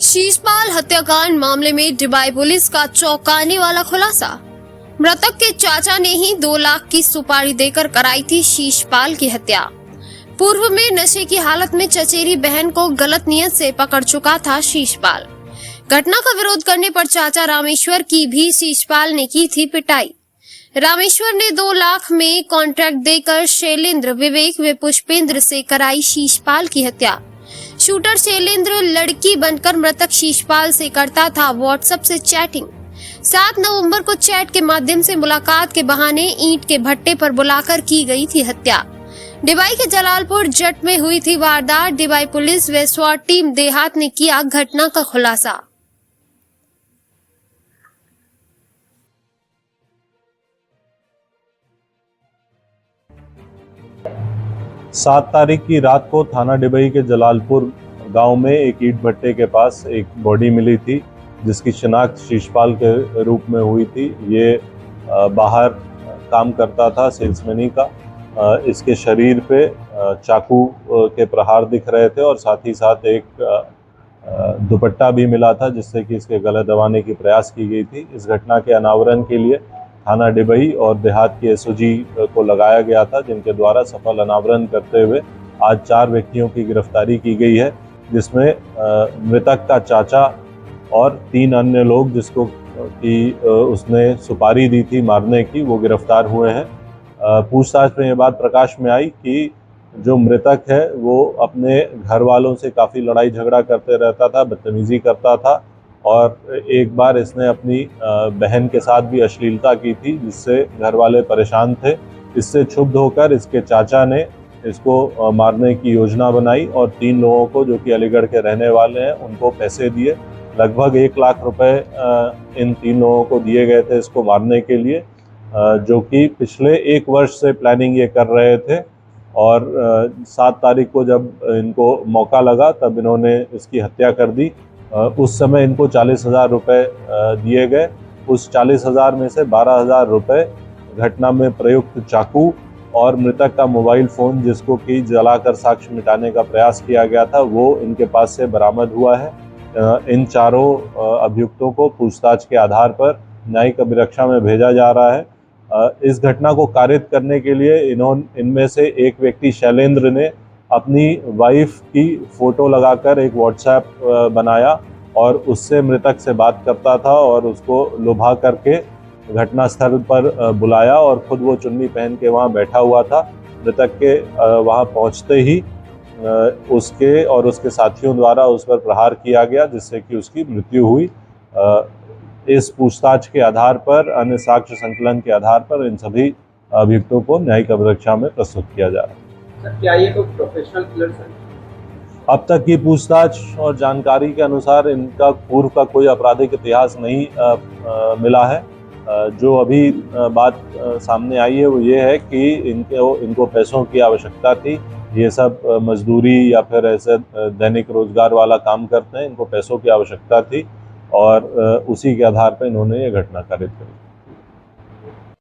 शीशपाल हत्याकांड मामले में डिबाई पुलिस का चौंकाने वाला खुलासा। मृतक के चाचा ने ही 2 लाख की सुपारी देकर कराई थी शीशपाल की हत्या। पूर्व में नशे की हालत में चचेरी बहन को गलत नियत से पकड़ चुका था शीशपाल। घटना का विरोध करने पर चाचा रामेश्वर की भी शीशपाल ने की थी पिटाई। रामेश्वर ने 2 लाख में कॉन्ट्रैक्ट देकर शैलेंद्र, विवेक व पुष्पेंद्र से कराई शीशपाल की हत्या। शूटर शैलेंद्र लड़की बनकर मृतक शीशपाल से करता था व्हाट्सएप से चैटिंग। 7 नवंबर को चैट के माध्यम से मुलाकात के बहाने ईंट के भट्टे पर बुलाकर की गई थी हत्या। डिबाई के जलालपुर जट में हुई थी वारदात। डिबाई पुलिस व स्वाट टीम देहात ने किया घटना का खुलासा। 7 तारीख की रात को थाना डिबई के जलालपुर गांव में एक ईंट भट्टे के पास एक बॉडी मिली थी, जिसकी शिनाख्त शीशपाल के रूप में हुई थी। ये बाहर काम करता था, सेल्समैनी का। इसके शरीर पे चाकू के प्रहार दिख रहे थे और साथ ही साथ एक दुपट्टा भी मिला था, जिससे कि इसके गले दबाने की प्रयास की गई थी। इस घटना के अनावरण के लिए थाना डिबई और देहात की एसओजी को लगाया गया था, जिनके द्वारा सफल अनावरण करते हुए आज 4 व्यक्तियों की गिरफ्तारी की गई है, जिसमें मृतक का चाचा और 3 अन्य लोग जिसको कि उसने सुपारी दी थी मारने की, वो गिरफ्तार हुए हैं। पूछताछ में ये बात प्रकाश में आई कि जो मृतक है वो अपने घर वालों से काफ़ी लड़ाई झगड़ा करते रहता था, बदतमीज़ी करता था और एक बार इसने अपनी बहन के साथ भी अश्लीलता की थी, जिससे घर वाले परेशान थे। इससे क्षुब्ध होकर इसके चाचा ने इसको मारने की योजना बनाई और 3 लोगों को, जो कि अलीगढ़ के रहने वाले हैं, उनको पैसे दिए। लगभग 1 लाख रुपए इन 3 लोगों को दिए गए थे इसको मारने के लिए, जो कि पिछले 1 वर्ष से प्लानिंग ये कर रहे थे। और 7 तारीख को जब इनको मौका लगा तब इन्होंने इसकी हत्या कर दी। उस समय इनको 40,000 रुपये दिए गए। उस 40,000 में से 12,000 रुपये घटना में प्रयुक्त चाकू और मृतक का मोबाइल फ़ोन, जिसको कि जलाकर साक्ष्य मिटाने का प्रयास किया गया था, वो इनके पास से बरामद हुआ है। इन चारों अभियुक्तों को पूछताछ के आधार पर न्यायिक अभिरक्षा में भेजा जा रहा है। इस घटना को कारित करने के लिए इनमें से एक व्यक्ति शैलेंद्र ने अपनी वाइफ की फ़ोटो लगाकर एक व्हाट्सएप बनाया और उससे मृतक से बात करता था और उसको लुभा करके घटनास्थल पर बुलाया और ख़ुद वो चुन्नी पहन के वहाँ बैठा हुआ था। मृतक के वहाँ पहुँचते ही उसके और उसके साथियों द्वारा उस पर प्रहार किया गया, जिससे कि उसकी मृत्यु हुई। इस पूछताछ के आधार पर, अन्य साक्ष्य संकलन के आधार पर इन सभी अभियुक्तों को न्यायिक अभिरक्षा में प्रस्तुत किया जा रहा है। क्या ये कोई प्रोफेशनल किलर है? अब तक की पूछताछ और जानकारी के अनुसार इनका पूर्व का कोई आपराधिक इतिहास नहीं मिला है। जो अभी बात सामने आई है वो ये है कि इनको पैसों की आवश्यकता थी। ये सब मजदूरी या फिर ऐसे दैनिक रोजगार वाला काम करते हैं, इनको पैसों की आवश्यकता थी और उसी के आधार पर इन्होंने ये घटना कारित करी।